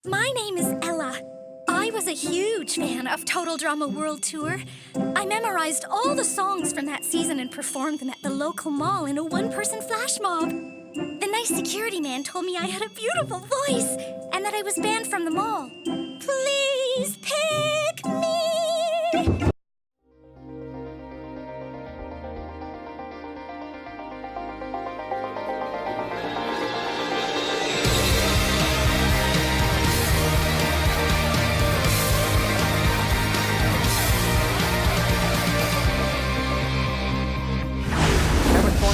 My name is Ella. I was a huge fan of Total Drama World Tour. I memorized all the songs from that season and performed them at the local mall in a one-person flash mob. The nice security man told me I had a beautiful voice and that I was banned from the mall. Please pick me!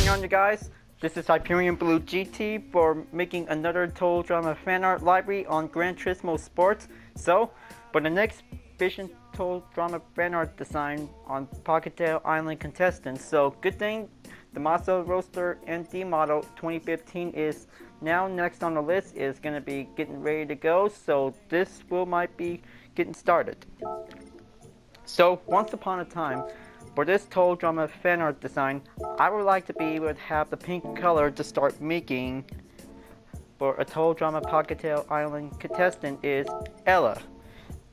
On you guys, this is Hyperion-Blue-GT for making another Total Drama fan art library on Gran Turismo Sports. So, for the next Vision Total Drama fan art design on Pahkitew Island contestants. So, good thing the Mazda Roadster ND model 2015 is now next on the list, is going to be getting ready to go. So, this might be getting started. So, once upon a time, for this Total Drama fan art design, I would like to be able to have the pink color to start making for a Total Drama Pahkitew Island contestant is Ella.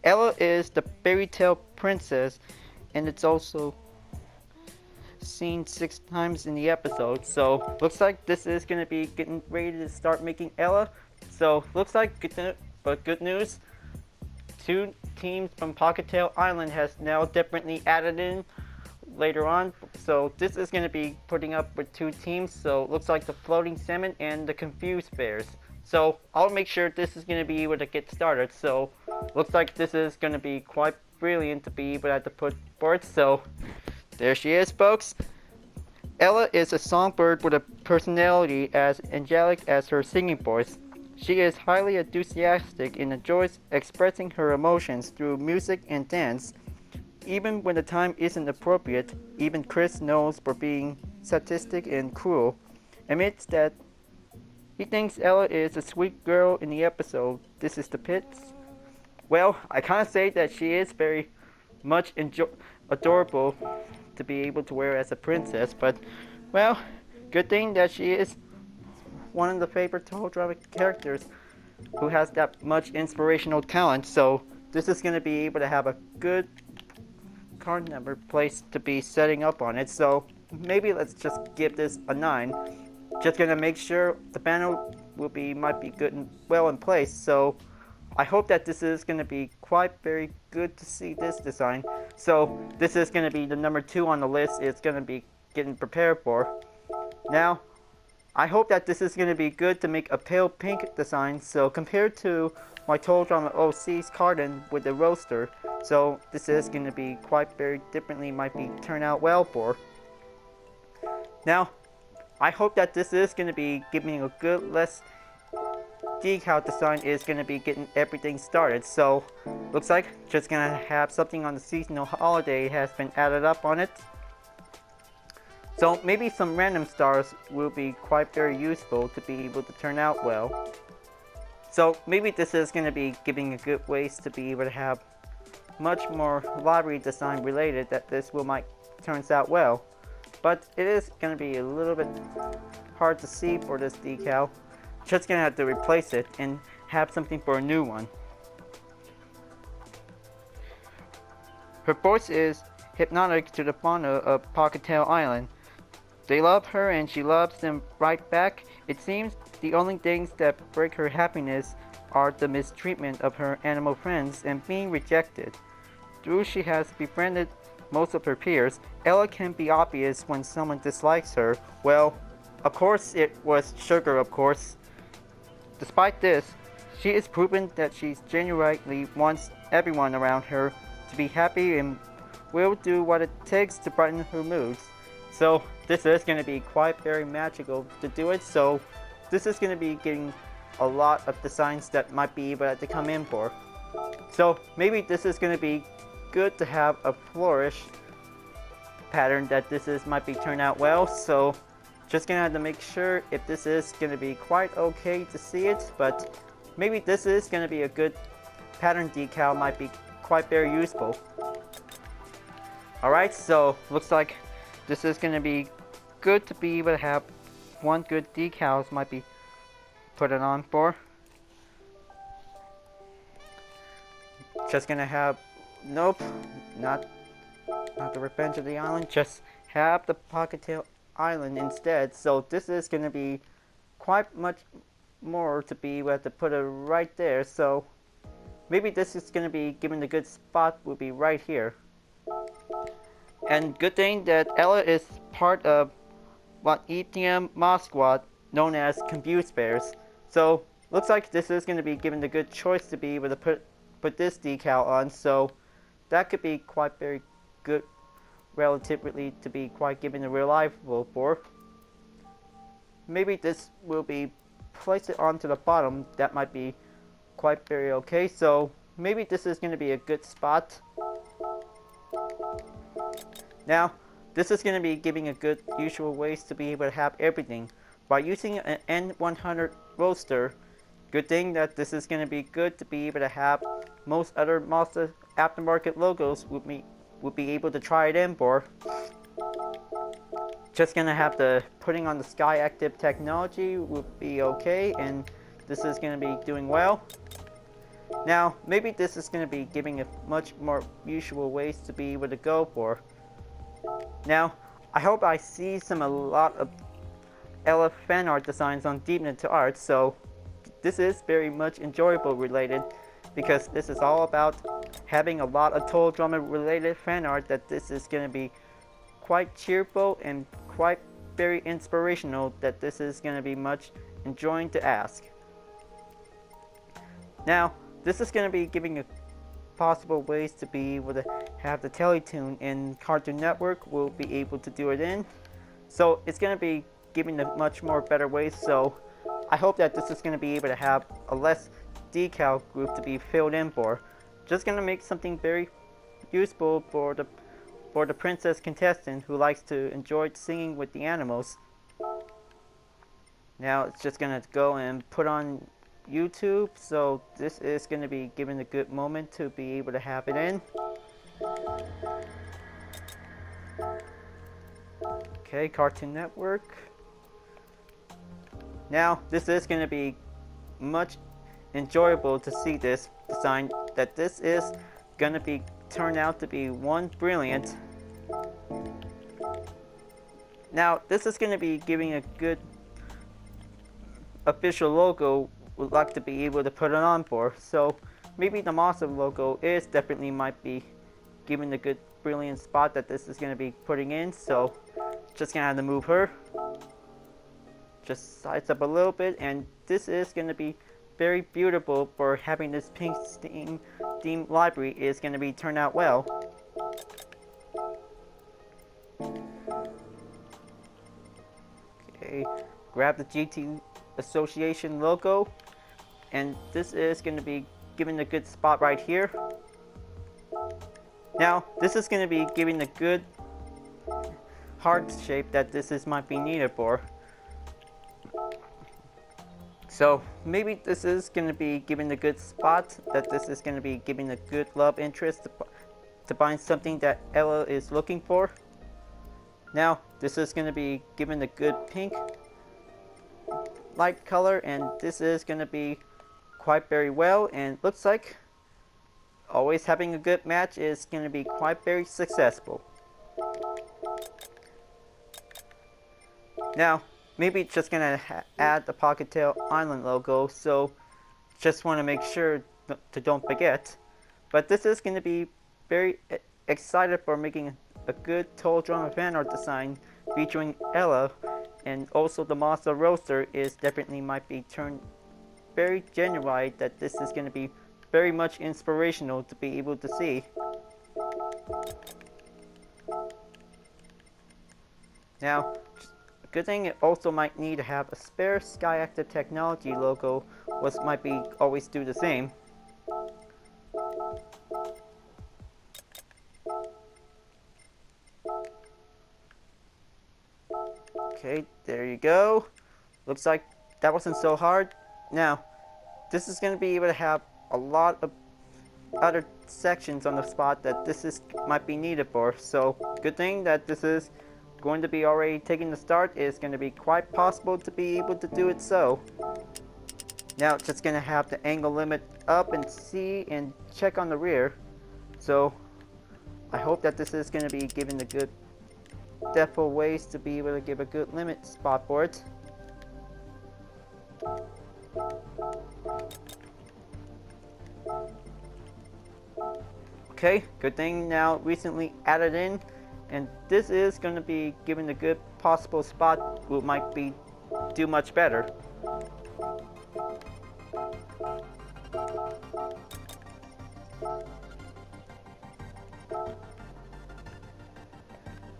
Ella is the fairy tale princess, and it's also seen 6 times in the episode. So looks like this is going to be getting ready to start making Ella. So looks like good news. 2 teams from Pahkitew Island has now definitely added in later on, so this is going to be putting up with 2 teams. So it looks like the floating salmon and the confused bears. So I'll make sure this is going to be able to get started. So looks like this is going to be quite brilliant to be able to put forth. So there she is, folks. Ella is a songbird with a personality as angelic as her singing voice. She is highly enthusiastic and enjoys expressing her emotions through music and dance. Even when the time isn't appropriate, even Chris knows for being sadistic and cruel, admits that he thinks Ella is a sweet girl in the episode This Is the Pits. Well, I can't say that she is very much adorable to be able to wear as a princess, but, well, good thing that she is one of the favorite Total Drama characters who has that much inspirational talent. So this is going to be able to have a good card number place to be setting up on it. So maybe let's just give this a 9. Just gonna make sure the banner might be good and well in place. So I hope that this is gonna be quite very good to see this design. So this is gonna be the number 2 on the list. It's gonna be getting prepared for. Now I hope that this is gonna be good to make a pale pink design. So compared to my Total Drama OC's carton with the Roadster, so this is going to be quite very differently, might be turn out well for. Now, I hope that this is going to be giving a good less decal design is going to be getting everything started. So looks like just going to have something on the seasonal holiday has been added up on it. So maybe some random stars will be quite very useful to be able to turn out well. So maybe this is going to be giving a good ways to be able to have much more library design related that this might turns out well. But it is going to be a little bit hard to see for this decal. Just going to have to replace it and have something for a new one. Her voice is hypnotic to the fauna of Pahkitew Island. They love her and she loves them right back. It seems the only things that break her happiness are the mistreatment of her animal friends and being rejected. Though she has befriended most of her peers, Ella can be obvious when someone dislikes her. Well, of course it was Sugar, of course. Despite this, she is proven that she genuinely wants everyone around her to be happy and will do what it takes to brighten her moods. So this is going to be quite very magical to do it. So this is going to be getting a lot of designs that might be able to come in for. So maybe this is going to be good to have a flourish pattern that might be turned out well. So just gonna have to make sure if this is going to be quite okay to see it, but maybe this is going to be a good pattern decal, might be quite very useful. Alright, so looks like this is going to be good to be able to have one good decals might be put it on for. just gonna have, nope, not the Revenge of the Island, just have the Pahkitew Island instead. So this is gonna be quite much more to be able to put it right there. So maybe this is gonna be given the good spot will be right here. And good thing that Ella is part of what ETM Mod Squad known as Compute Spares. So looks like this is going to be given the good choice to be able to put this decal on. So that could be quite very good, relatively to be quite given a reliable for. Maybe this will be placed it onto the bottom. That might be quite very okay. So maybe this is going to be a good spot. Now, this is going to be giving a good usual ways to be able to have everything. By using an N100 Roadster, good thing that this is going to be good to be able to have most other Mazda aftermarket logos would be able to try it in for. Just going to have the putting on the Sky Active technology would be okay, and this is going to be doing well. Now, maybe this is going to be giving a much more usual ways to be able to go for. Now, I hope I see a lot of Ella fan art designs on Deep Into Art, so this is very much enjoyable related, because this is all about having a lot of Total Drama related fan art. That this is going to be quite cheerful and quite very inspirational, that this is going to be much enjoying to ask. Now, this is going to be giving a possible ways to be able to have the Teletoon in Cartoon Network will be able to do it in. So it's going to be giving a much more better ways. So I hope that this is going to be able to have a less decal group to be filled in for. Just going to make something very useful for the princess contestant who likes to enjoy singing with the animals. Now it's just going to go and put on YouTube, so this is going to be given a good moment to be able to have it in. Okay, Cartoon Network. Now this is going to be much enjoyable to see this design, that this is going to be turn out to be one brilliant. Now this is going to be giving a good official logo would like to be able to put it on for. So maybe the Mazda logo is definitely might be given the good brilliant spot that this is going to be putting in. So just gonna have to move her, just size up a little bit, and this is going to be very beautiful for having this pink theme library is going to be turned out well. Okay, grab the GT Association logo, and this is going to be given a good spot right here. Now this is going to be giving a good heart shape that this is might be needed for. So maybe this is going to be giving a good spot, that this is going to be giving a good love interest to find something that Ella is looking for. Now this is going to be given a good pink light color, and this is going to be quite very well, and looks like always having a good match is going to be quite very successful. Now maybe just going to add the Pahkitew Island logo, so just want to make sure to don't forget. But this is going to be very excited for making a good Total Drama fan art design featuring Ella, and also the Mazda Roadster is definitely might be turned very genuine, that this is going to be very much inspirational to be able to see. Now, good thing it also might need to have a spare Sky Active Technology logo, which might be always do the same. Okay, there you go. Looks like that wasn't so hard. Now, this is going to be able to have a lot of other sections on the spot that this is might be needed for. So, good thing that this is going to be already taking the start, is going to be quite possible to be able to do it. So now just going to have the angle limit up and see and check on the rear. So I hope that this is going to be given a good depth of ways to be able to give a good limit spot for it. Okay, good thing now recently added in, and this is going to be given a good possible spot who might be do much better.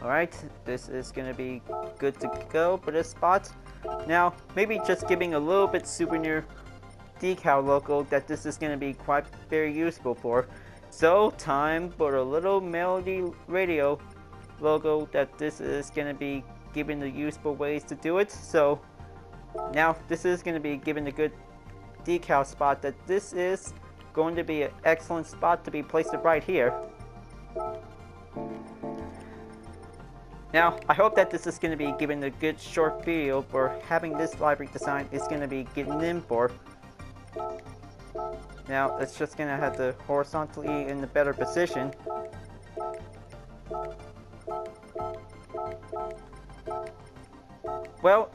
Alright, this is going to be good to go for this spot. Now, maybe just giving a little bit souvenir decal logo that this is going to be quite very useful for. So, time for a little melody radio logo that this is going to be given the useful ways to do it. So, now this is going to be given a good decal spot that this is going to be an excellent spot to be placed right here. Now, I hope that this is going to be given a good short video for having this livery design is going to be getting in for. Now, it's just going to have the horizontally in the better position. Well,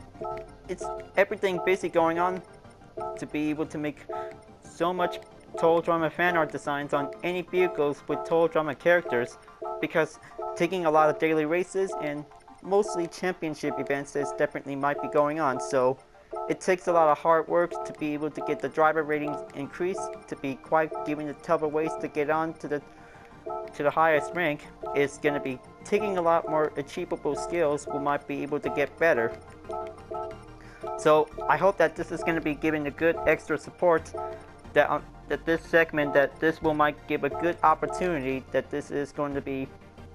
it's everything basically going on to be able to make so much Total Drama fan art designs on any vehicles with Total Drama characters, because taking a lot of daily races and mostly championship events is definitely might be going on, so it takes a lot of hard work to be able to get the driver ratings increased, to be quite giving the tougher ways to get on to the highest rank. Is going to be taking a lot more achievable skills who might be able to get better. So I hope that this is going to be giving a good extra support that that this segment, that this will might give a good opportunity, that this is going to be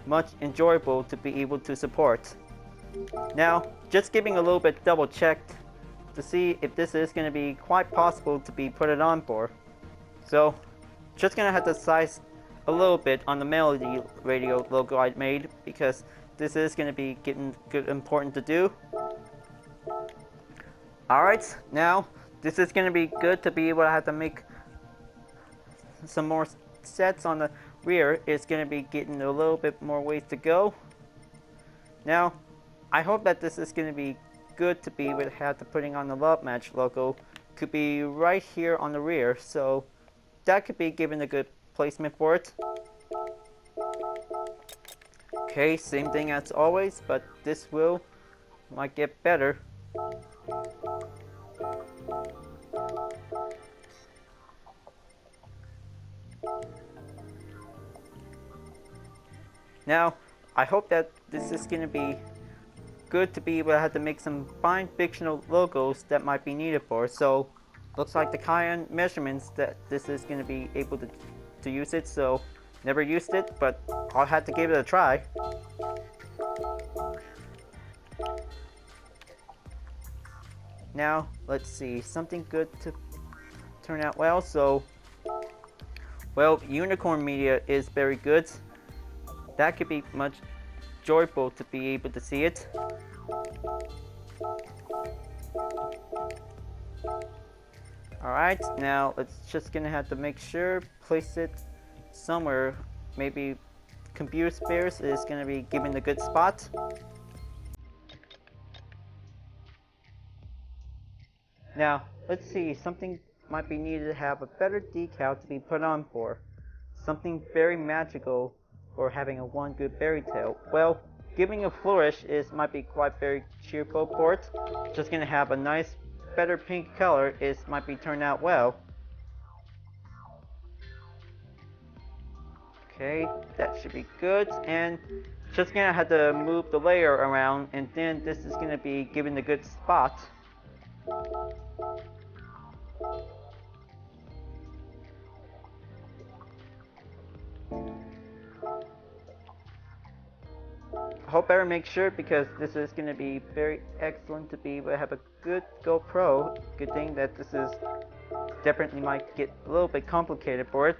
much enjoyable to be able to support. Now, just giving a little bit double checked to see if this is going to be quite possible to be put it on for. So, just going to have to size a little bit on the melody radio logo I made, because this is going to be getting good important to do. Alright, now this is going to be good to be able to have to make some more sets on the rear. It's going to be getting a little bit more ways to go. Now, I hope that this is going to be good to be able to have the putting on the Love Match logo could be right here on the rear, so that could be given a good placement for it. Okay, same thing as always, but this might get better. Now, I hope that this is going to be good to be able to have to make some fine fictional logos that might be needed for. So, looks like the Cayenne measurements that this is going to be able to use it. So, never used it, but I'll have to give it a try. Now, let's see, something good to turn out well. So, well, unicorn media is very good. That could be much joyful to be able to see it. Alright, now it's just gonna have to make sure, place it somewhere. Maybe computer spares is gonna be given a good spot. Now, let's see, something might be needed to have a better decal to be put on for. Something very magical for having a one good fairy tale. Well, giving a flourish might be quite very cheerful for it. Just gonna have a nice, better pink color might be turned out well. Okay, that should be good. And just gonna have to move the layer around, and then this is gonna be given a good spot. I hope I make sure, because this is going to be very excellent to be able to have a good GoPro. Good thing that this is definitely might get a little bit complicated for it.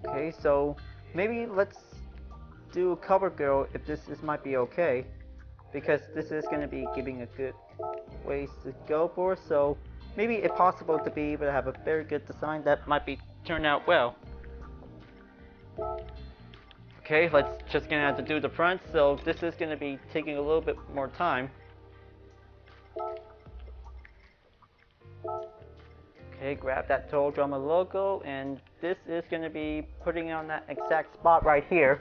Okay, so maybe let's do Cover Girl if this might be okay, because this is going to be giving a good ways to go for, so maybe it's possible to be able to have a very good design that might be turn out well. Okay, let's just gonna have to do the front, so this is gonna be taking a little bit more time. Okay, grab that Total Drama logo, and this is gonna be putting on that exact spot right here.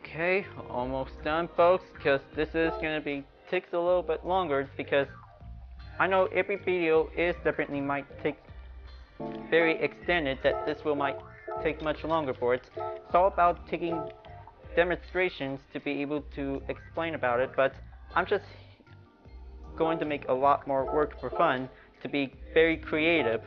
Okay, almost done, folks, because this is going to be takes a little bit longer, because I know every video is definitely might take very extended, that this will might take much longer for it. It's all about taking demonstrations to be able to explain about it, but I'm just going to make a lot more work for fun to be very creative.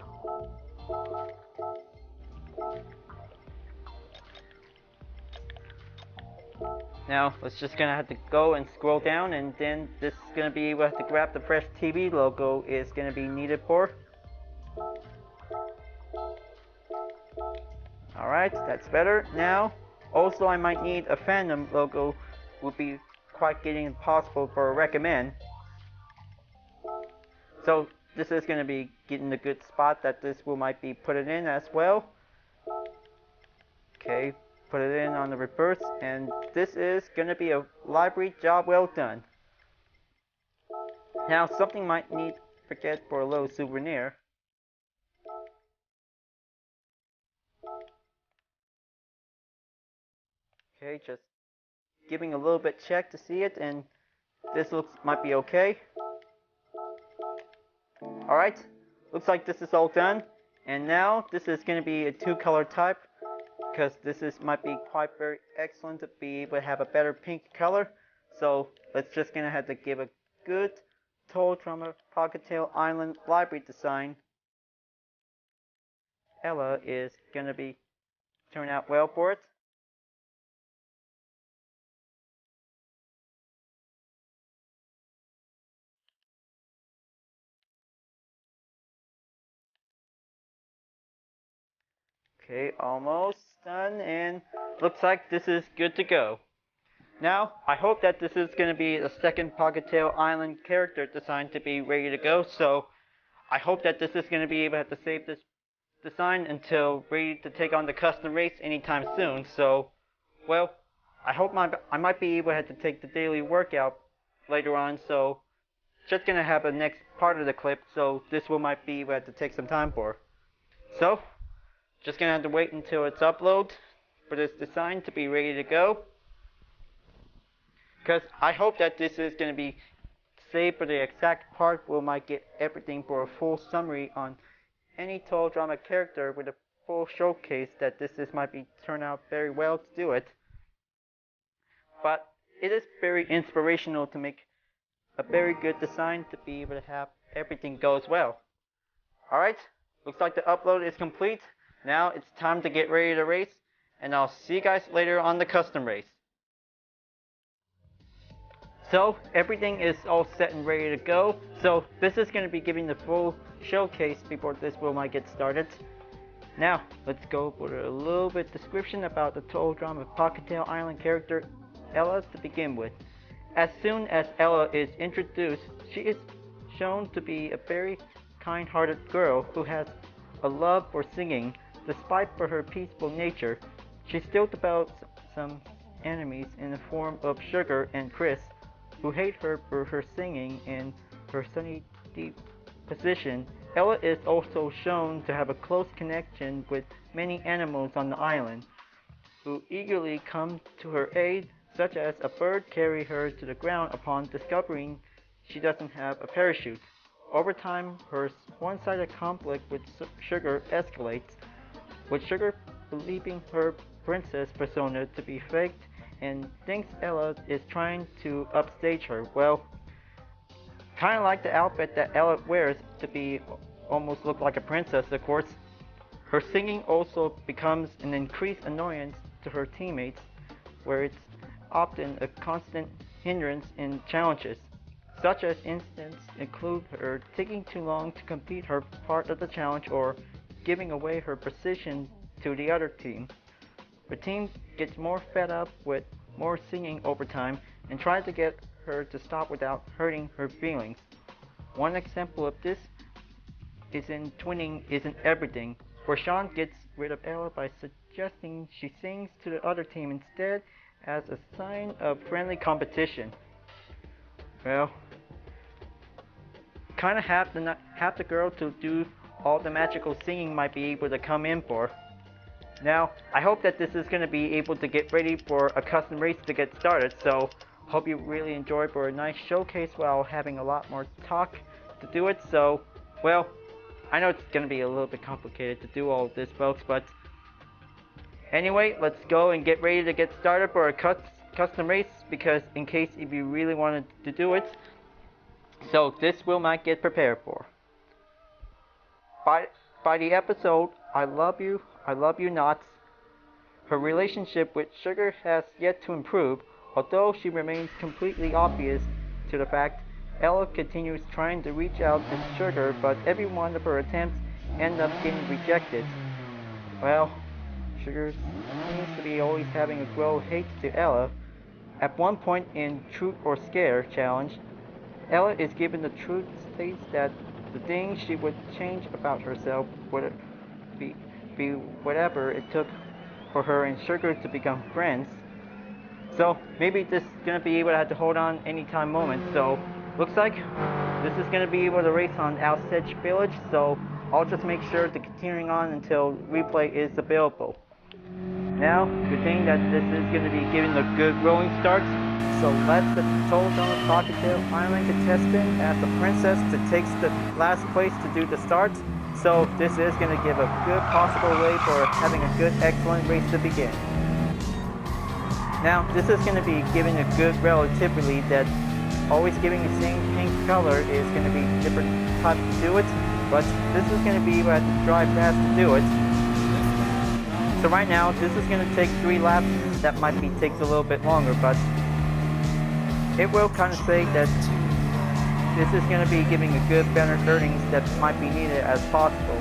Now, let's just gonna have to go and scroll down, and then this is gonna be able to grab the Fresh TV logo is gonna be needed for. Alright, that's better. Now, also I might need a fandom logo, would be quite getting impossible for a recommend. So, this is gonna be getting the good spot that this will might be put it in as well. Okay. Put it in on the reverse, and this is going to be a library job well done. Now, something might need forget for a little souvenir. Okay, just giving a little bit check to see it, and this might be okay. Alright, looks like this is all done, and now this is going to be a 2-color type, because this might be quite very excellent to be able to have a better pink color. So let's just gonna have to give a good Total Drama Pahkitew Island library design. Ella is gonna be turn out well for it. Okay, almost done, and looks like this is good to go. Now, I hope that this is going to be the second Pahkitew Island character design to be ready to go, so I hope that this is going to be able to save this design until ready to take on the custom race anytime soon. So, well, I hope I might be able to take the daily workout later on, so just going to have a next part of the clip, so this will might be able to take some time for. So, just going to have to wait until it's uploaded for this design to be ready to go. Because I hope that this is going to be saved for the exact part where we might get everything for a full summary on any Total Drama character with a full showcase that this might be turn out very well to do it. But it is very inspirational to make a very good design to be able to have everything goes well. Alright, looks like the upload is complete. Now it's time to get ready to race, and I'll see you guys later on the custom race. So everything is all set and ready to go. So this is going to be giving the full showcase before this might get started. Now let's go for a little bit description about the Total Drama Pahkitew Island character Ella to begin with. As soon as Ella is introduced, she is shown to be a very kind-hearted girl who has a love for singing. Despite for her peaceful nature, she still develops some enemies in the form of Sugar and Chris, who hate her for her singing and her sunny deep position. Ella is also shown to have a close connection with many animals on the island, who eagerly come to her aid, such as a bird carry her to the ground upon discovering she doesn't have a parachute. Over time, her one-sided conflict with Sugar escalates, with Sugar believing her princess persona to be faked and thinks Ella is trying to upstage her. Well, kind of like the outfit that Ella wears to be almost look like a princess, of course. Her singing also becomes an increased annoyance to her teammates, where it's often a constant hindrance in challenges. Such as instances include her taking too long to complete her part of the challenge or giving away her position to the other team. Her team gets more fed up with more singing over time and tries to get her to stop without hurting her feelings. One example of this is in Twinning Isn't Everything, where Sean gets rid of Ella by suggesting she sings to the other team instead as a sign of friendly competition. Well, kinda half the girl to do all the magical singing might be able to come in for. Now, I hope that this is going to be able to get ready for a custom race to get started, so hope you really enjoy for a nice showcase while having a lot more talk to do it. So, well, I know it's going to be a little bit complicated to do all of this, folks, but anyway, let's go and get ready to get started for a custom race, because in case if you really wanted to do it, so this will not get prepared for. By the episode, I Love You Not, her relationship with Sugar has yet to improve, although she remains completely obvious to the fact Ella continues trying to reach out to Sugar, but every one of her attempts end up getting rejected. Well, Sugar seems to be always having a grow hate to Ella. At one point in Truth or Scare challenge, Ella is given the truth, states that the thing she would change about herself would be whatever it took for her and Sugar to become friends. So maybe this is going to be able to have to hold on anytime moment. So looks like this is going to be able to race on Alsedge Village. So I'll just make sure to continuing on until replay is available. Now, good thing that this is going to be giving a good rolling start. So let the Total Drama Pahkitew Island contestant as the princess that takes the last place to do the start. So this is going to give a good possible way for having a good, excellent race to begin. Now, this is going to be giving a good relativity that always giving the same pink color is going to be different type to do it, but this is going to be able to drive fast to do it. So right now, this is going to take 3 laps. That might be takes a little bit longer, but it will kind of say that this is going to be giving a good, better earnings that might be needed as possible.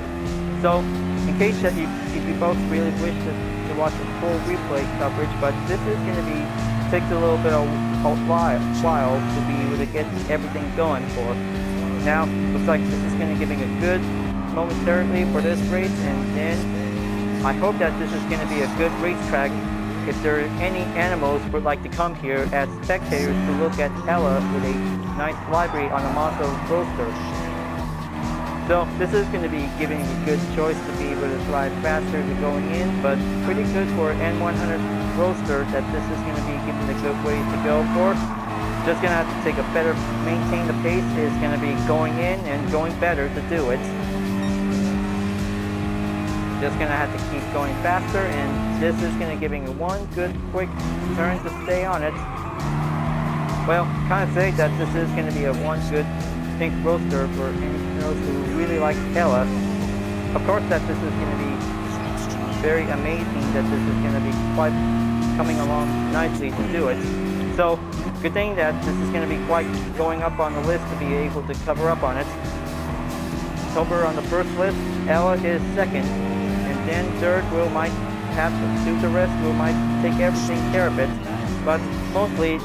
So, in case that if you both really wish to watch the full replay coverage, but this is going to be takes a little bit of a while to be able to get everything going for. Now, looks like this is going to giving a good momentarily for this race, and then I hope that this is going to be a good racetrack if there are any animals would like to come here as spectators to look at Ella with a nice livery on a Mazda Roadster. So this is going to be giving a good choice to be able to drive faster to going in, but pretty good for N100 Roadster that this is going to be giving a good way to go for. Just going to have to take a better, maintain the pace is going to be going in and going better to do it. Just going to have to keep going faster, and this is going to giving one good quick turn to stay on it. Well, kind of say that this is going to be a one good pink roadster for those who really like Ella. Of course that this is going to be very amazing that this is going to be quite coming along nicely to do it. So, good thing that this is going to be quite going up on the list to be able to cover up on it. Over on the first list, Ella is second. Then third, we might have to do the rest. We might take everything care of it, but mostly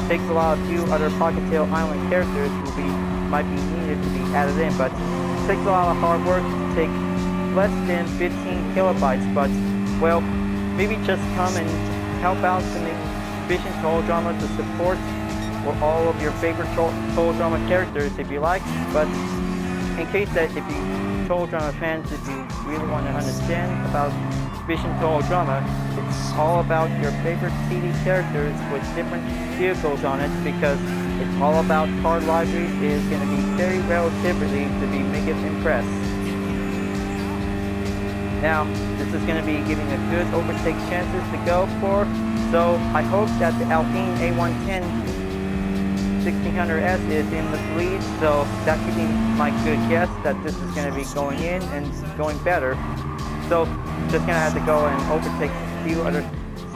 takes a lot of few other Pahkitew Island characters who might be needed to be added in. But it takes a lot of hard work to take less than 15 kilobytes. But well, maybe just come and help out to make Vision Total Drama to support for all of your favorite Total Drama characters if you like. But in case that if you Total Drama fans, if you really want to understand about Vision Total Drama, it's all about your favorite CD characters with different vehicles on it, because it's all about car libraries. Is going to be very relatively to be make it impress. Now, this is going to be giving a good overtake chances to go for, so I hope that the Alpine A110 1600S is in the lead, so that could be my good guess that this is going to be going in and going better. So just going to have to go and overtake a few other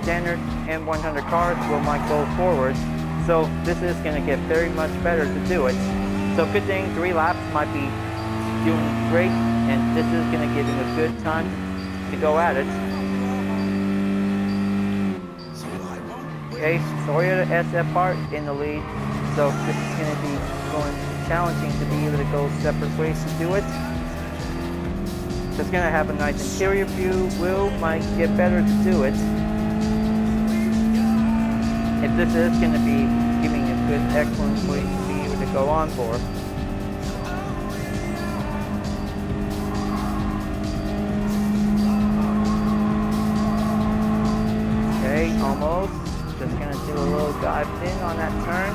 standard M100 cars will might go forward. So this is going to get very much better to do it. So good thing 3 laps might be doing great, and this is going to give him a good time to go at it. Okay, Toyota SFR in the lead, so this is going to be going challenging to be able to go separate ways to do it. It's going to have a nice interior view. Will might get better to do it. If this is going to be giving a good, excellent way to be able to go on for. Okay, almost. Just going to do a little dive in on that turn,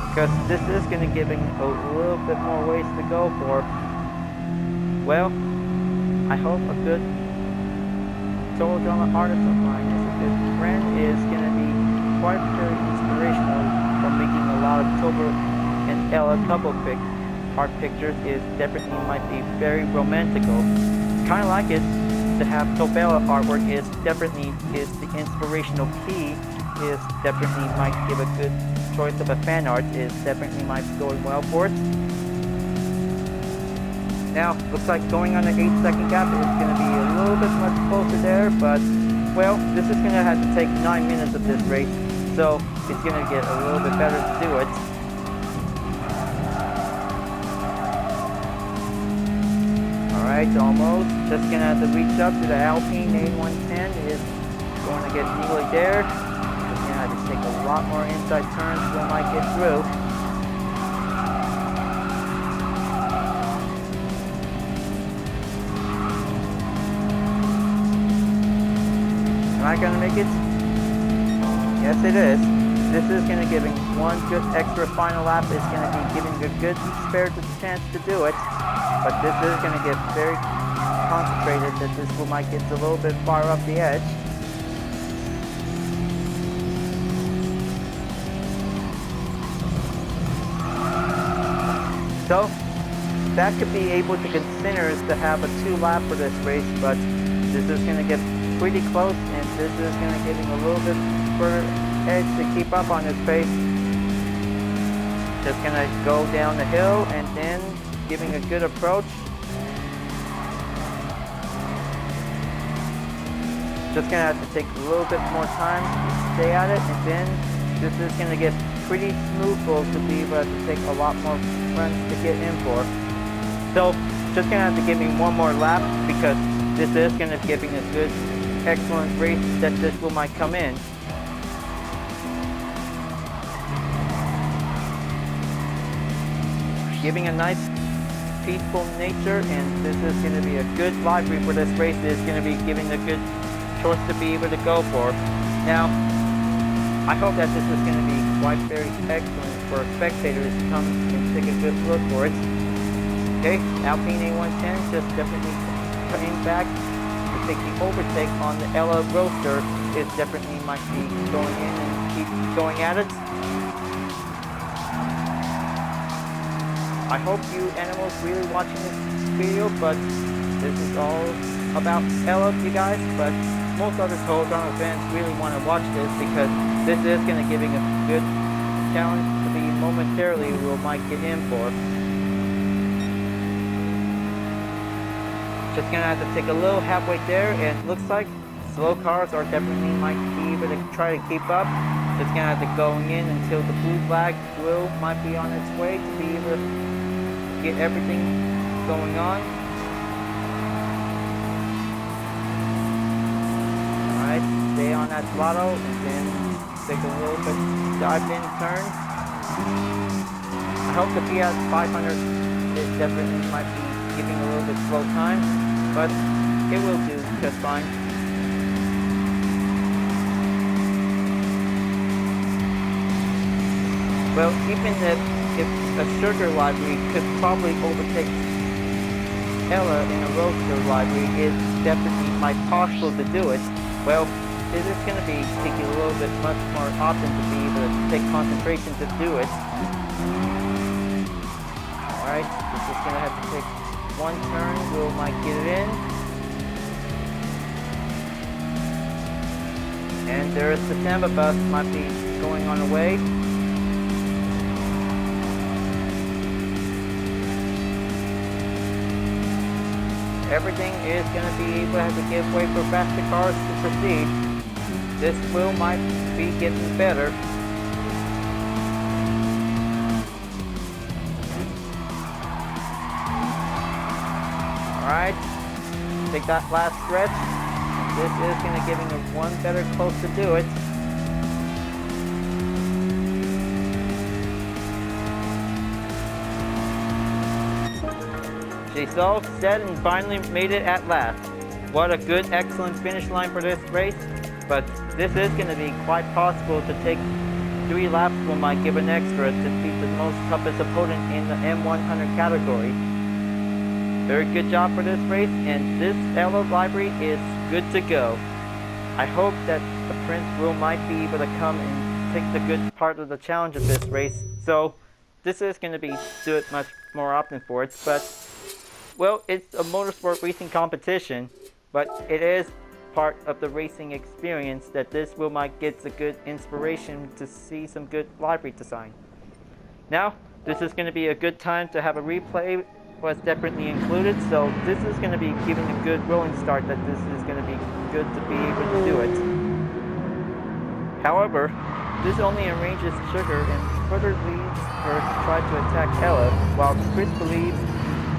because this is going to give him a little bit more ways to go for. Well, I hope a good Total Drama artist of mine is a good friend is going to be quite very inspirational from making a lot of Tober and Ella couple art pictures. Is definitely might be very romantical. Kind of like it to have Tobella artwork is definitely is the inspirational key. Is definitely might give a good choice of a fan art. Is definitely might be going well for it. Now, looks like going on the 8-second gap is going to be a little bit much closer there, but, well, this is going to have to take 9 minutes of this race, so it's going to get a little bit better to do it. Alright, almost. Just going to have to reach up to the Alpine A110. Is going to get nearly there. Just going to have to take a lot more inside turns so I might get through. Am I going to make it? Yes, it is. This is going to give him one good extra final lap. It's going to be giving a good spare chance to do it. But this is going to get very concentrated that this one might get a little bit far up the edge. So, that could be able to consider to have a 2 lap for this race, but this is going to get pretty close, and this is going to give him a little bit further edge to keep up on his pace. Just going to go down the hill and then giving a good approach. Just going to have to take a little bit more time to stay at it, and then this is going to get pretty smooth to be able to take a lot more runs to get in for. So just going to have to give him one more lap, because this is going to give him a good excellent race that this one might come in. Giving a nice peaceful nature, and this is going to be a good livery for this race. It is going to be giving a good choice to be able to go for. Now, I hope that this is going to be quite very excellent for spectators to come and take a good look for it. Okay, Alpine A110 just definitely coming back. The overtake on the Ella Roadster is definitely might be going in and keep going at it. I hope you animals really watching this video, but this is all about Ella, you guys. But most other Total Drama fans really want to watch this, because this is going to giving a good challenge to be momentarily we might get in for. Just gonna have to take a little halfway there, and it looks like slow cars are definitely might be able to try to keep up. Just gonna have to go in until the blue flag might be on its way to be able to get everything going on. Alright, stay on that throttle and then take a little bit dive in turn. I hope the PS 500 is definitely might be giving a little bit slow time, but it will do just fine. Well, even if a sugar library could probably overtake Ella in a Roadster library, is definitely might possible to do it. Well, it is going to be taking a little bit much more often to be able to take concentration to do it. Alright, this is going to have to take one turn, we might get it in. And there's the Samba bus might be going on the way. everything is going to be able to have to give way for faster cars to proceed. This wheel might be getting better. Alright, take that last stretch. This is going to give him one better close to do it. She's all set and finally made it at last. What a good, excellent finish line for this race, but this is going to be quite possible to take 3 laps will might give an extra to beat the most toughest opponent in the M100 category. Very good job for this race, and this Ella livery is good to go. I hope that the Prince will might be able to come and take the good part of the challenge of this race, so this is going to be do it much more often for it, but well, it's a motorsport racing competition, but it is part of the racing experience that this will might get a good inspiration to see some good livery design. Now, this is going to be a good time to have a replay was definitely included, so this is going to be giving a good rolling start that this is going to be good to be able to do it. However, this only arranges Sugar and further leads her to try to attack Ella, while Chris believes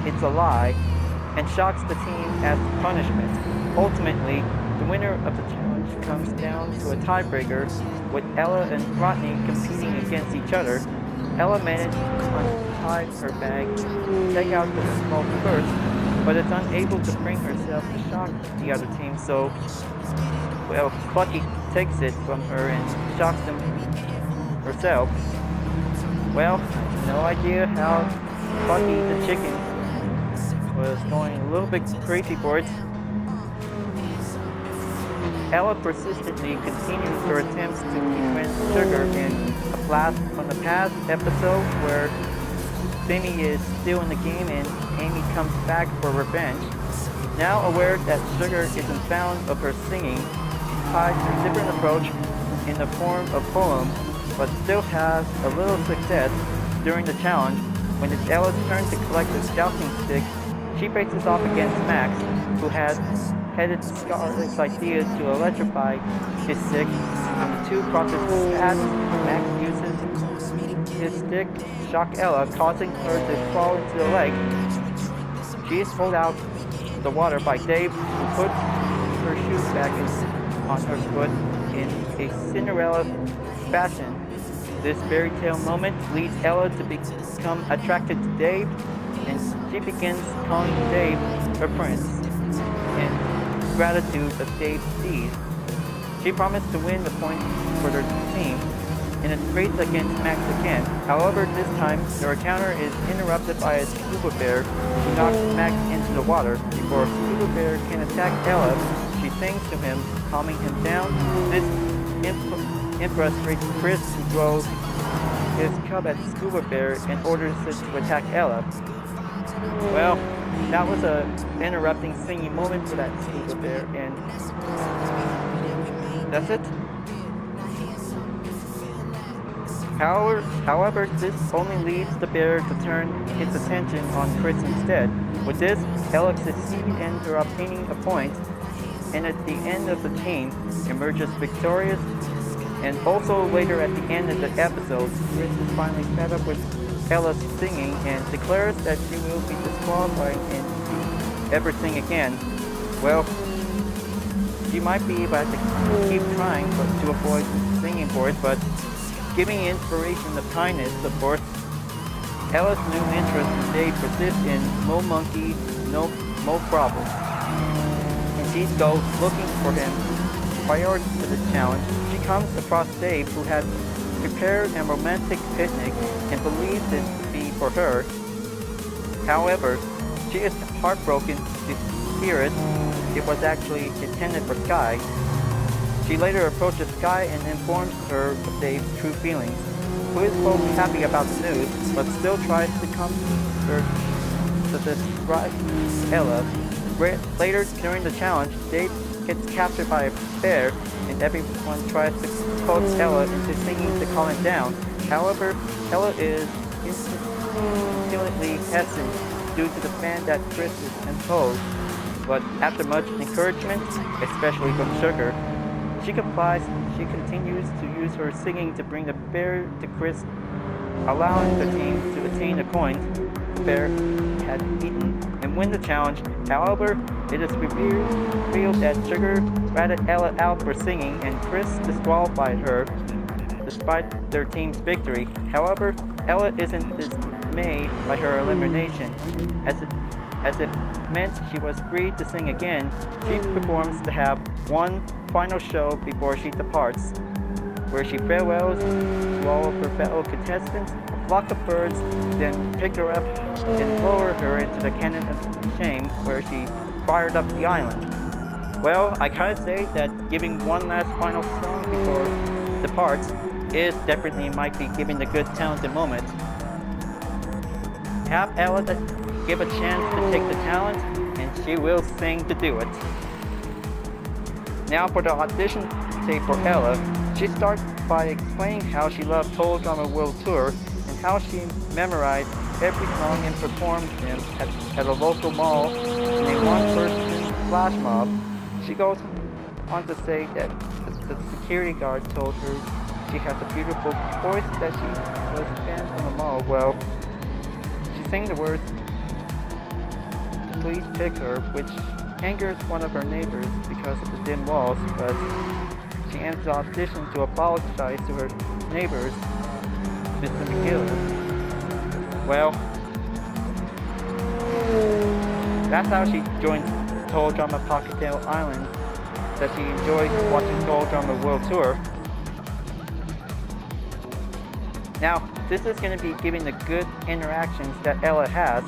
it's a lie and shocks the team as punishment. Ultimately, the winner of the challenge comes down to a tiebreaker with Ella and Rodney competing against each other. Ella managed to untie her bag, take out the smoke first, but is unable to bring herself to shock the other team, so, well, Clucky takes it from her and shocks them herself. Well, no idea how Clucky the chicken was going a little bit crazy for it. Ella persistently continues her attempts to befriend Sugar in a blast from the past episode where Sammy is still in the game and Amy comes back for revenge. Now aware that Sugar isn't found of her singing, she tries a different approach in the form of poem, but still has a little success during the challenge. When it's Ella's turn to collect the jousting stick, she faces off against Max, who has headed Scarlett's idea to electrify his stick. When the two crosses paths, Max uses his stick to shock Ella, causing her to fall into the lake. She is pulled out of the water by Dave, who puts her shoes back on her foot in a Cinderella fashion. This fairy tale moment leads Ella to become attracted to Dave, and she begins calling Dave her prince in gratitude of Dave's deed. She promised to win the points for their team in its race against Max again. However, this time their encounter is interrupted by a scuba bear who knocks Max into the water. Before scuba bear can attack Ella, she sings to him, calming him down. This frustrates Chris, who throws his cub at scuba bear and orders it to attack Ella. Well, that was a interrupting singing moment for that scuba bear, and that's it. However, this only leads the bear to turn its attention on Chris instead. With this, Ella succeeds in her obtaining a point, and at the end of the team emerges victorious. And also later at the end of the episode, Chris is finally fed up with Ella's singing and declares that she will be disqualified and ever sing again. Well, she might be able to keep trying to avoid singing for it, but giving inspiration of kindness, of course, Ella's new interest in Dave persists in Mo Monkey, No Mo Problem. And she goes looking for him prior to the challenge. She comes across Dave, who had prepared a romantic picnic and believes it to be for her. However, she is heartbroken to hear it was actually intended for Sky. She later approaches Sky and informs her of Dave's true feelings, who is both happy about the news, but still tries to comfort her to describe Ella. Later during the challenge, Dave gets captured by a bear, and everyone tries to coax Ella into singing to calm it down. However, Ella is instantly hesitant due to the ban that Chris is imposed. But after much encouragement, especially from Sugar, she complies. She continues to use her singing to bring the bear to crisp, allowing the team to attain the coin the bear had eaten and win the challenge. However, it is revealed that Sugar ratted Ella out for singing and Chris disqualified her despite their team's victory. However, Ella isn't dismayed by her elimination, as it meant she was free to sing again. She performs to have one final show before she departs, where she farewells to all of her fellow contestants. A flock of birds then pick her up and lower her into the cannon of shame, where she fired up the island. Well, I gotta say that giving one last final song before departs is definitely might be giving the good talented moment. Have Ella give a chance to take the talent, and she will sing to do it. Now for the audition tape for Ella, she starts by explaining how she loved Total Drama World Tour and how she memorized every song and performed them at a local mall in a one-person flash mob. She goes on to say that the security guard told her she has a beautiful voice that she was banned from the mall. Well, she sang the words to please pick her, which angers one of her neighbors because of the dim walls, but she ends the audition to apologize to her neighbors, Mr. McGill. Well, that's how she joins Total Drama Pahkitew Island, that she enjoys watching Total Drama World Tour. Now, this is going to be giving the good interactions that Ella has.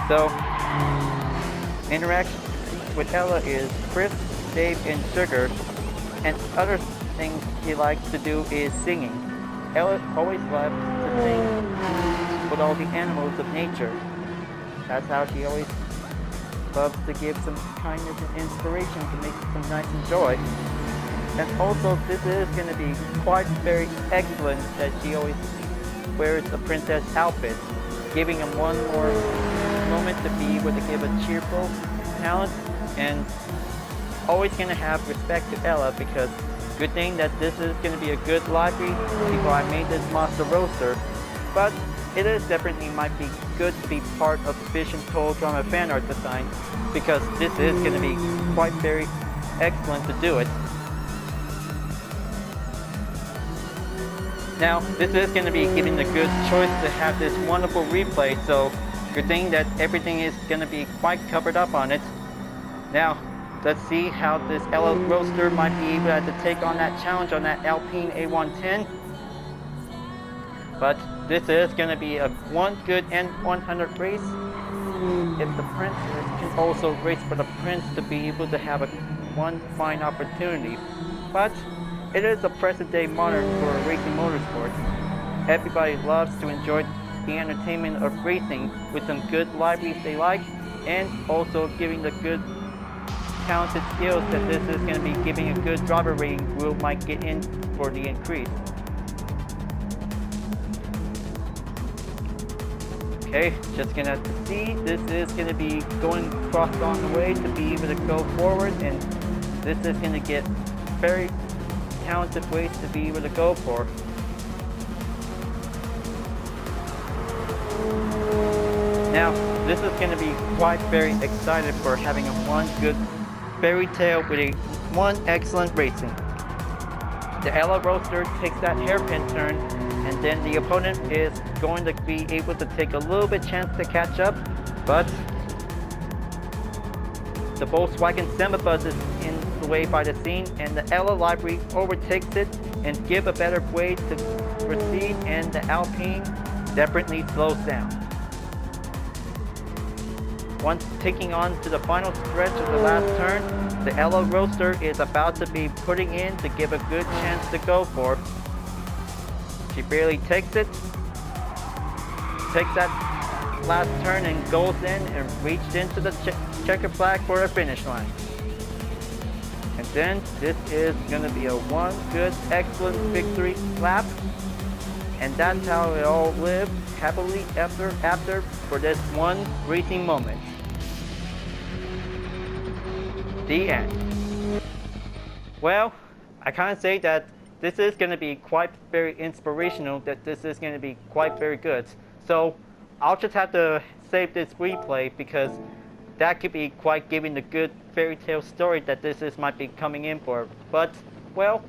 So, interactions with Ella is Chris, Dave, and Sugar, and other things she likes to do is singing. Ella always loves to sing with all the animals of nature. That's how she always loves to give some kindness and inspiration to make some nice and joy. And also, this is going to be quite very excellent that she always wears a princess outfit, giving him one more moment to be able to give a cheerful talent, and always going to have respect to Ella, because good thing that this is going to be a good library before I made this Mazda Roadster. But it is definitely might be good to be part of Vision Total Drama fan art design, because this is going to be quite very excellent to do it. Now, this is going to be giving the good choice to have this wonderful replay, so good thing that everything is going to be quite covered up on it. Now, let's see how this Ella Roadster might be able to take on that challenge on that Alpine A110. But this is going to be a one good N100 race. If the Prince can also race for the Prince to be able to have one fine opportunity. But it is a present day modern for racing motorsports. Everybody loves to enjoy the entertainment of racing with some good libraries they like, and also giving the good talented skills that this is going to be giving a good driver rating will might get in for the increase. Okay, just gonna have to see. This is gonna be going across on the way to be able to go forward, and this is gonna get very talented ways to be able to go for. Now, this is going to be quite very excited for having a one good fairy tale with a one excellent racing. The Ella Roadster takes that hairpin turn, and then the opponent is going to be able to take a little bit chance to catch up, but the Volkswagen Semibus is in the way by the scene, and the Ella library overtakes it and give a better way to proceed, and the Alpine definitely slows down. Once taking on to the final stretch of the last turn, the Ella Roadster is about to be putting in to give a good chance to go for. She barely takes it, takes that last turn and goes in and reached into the checker flag for a finish line. And then this is going to be a one good excellent victory lap, and that's how it all lived happily ever after for this one racing moment. The end. Well, I can't say that this is going to be quite very inspirational, that this is going to be quite very good. So I'll just have to save this replay because that could be quite giving the good fairy tale story that this is might be coming in for. But, well,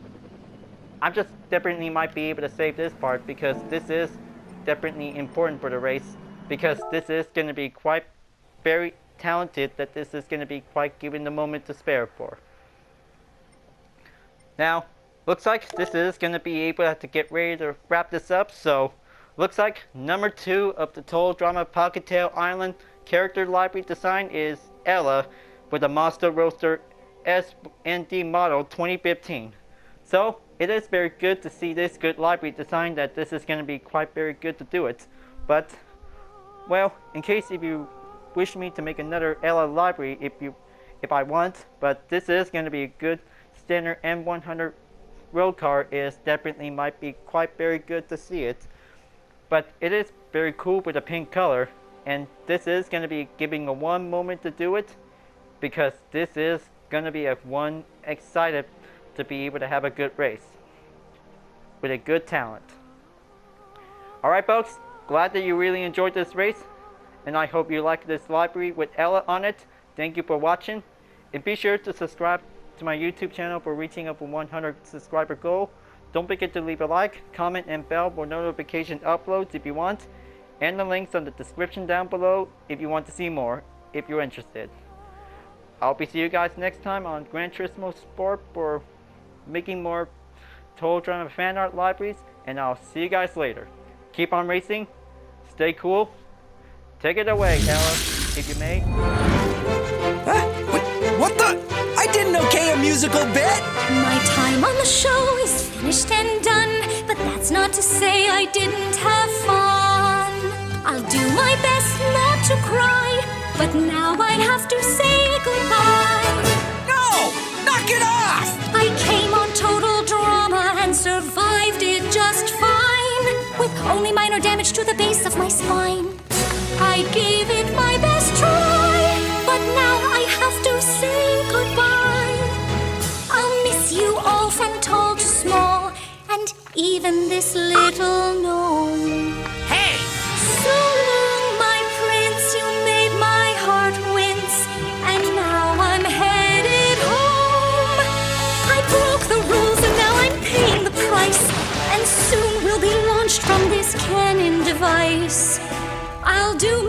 I just definitely might be able to save this part because this is definitely important for the race, because this is going to be quite very talented, that this is going to be quite given the moment to spare for. Now, looks like this is going to be able to get ready to wrap this up, so looks like number 2 of the Total Drama Pahkitew Island character library design is Ella with a Mazda Roadster SND model 2015. So, it is very good to see this good library design, that this is going to be quite very good to do it. But, well, in case if you wish me to make another Ella library, if I want, but this is going to be a good standard M100 road car, is definitely might be quite very good to see it. But it is very cool with the pink color, and this is going to be giving a one moment to do it, because this is going to be a one excited to be able to have a good race with a good talent. Alright folks, glad that you really enjoyed this race, and I hope you like this library with Ella on it. Thank you for watching, and be sure to subscribe to my YouTube channel for reaching up a 100 subscriber goal. Don't forget to leave a like, comment, and bell for notification uploads if you want, and the links on the description down below if you want to see more, if you're interested. I'll be see you guys next time on Gran Turismo Sport for making more Total Drama fan art libraries, and I'll see you guys later. Keep on racing, stay cool, take it away, Ella, if you may. What the? I didn't okay a musical bit! My time on the show is finished and done, but that's not to say I didn't have fun. I'll do my best not to cry, but now I have to say goodbye. No! Knock it off! I came on Total Drama and survived it just fine, with only minor damage to the base of my spine. I gave it my best try, but now I have to say goodbye. I'll miss you all from tall to small, and even this little gnome. Hey! So long, my prince, you made my heart wince, and now I'm headed home. I broke the rules and now I'm paying the price, and soon we'll be launched from this cannon device. I'll do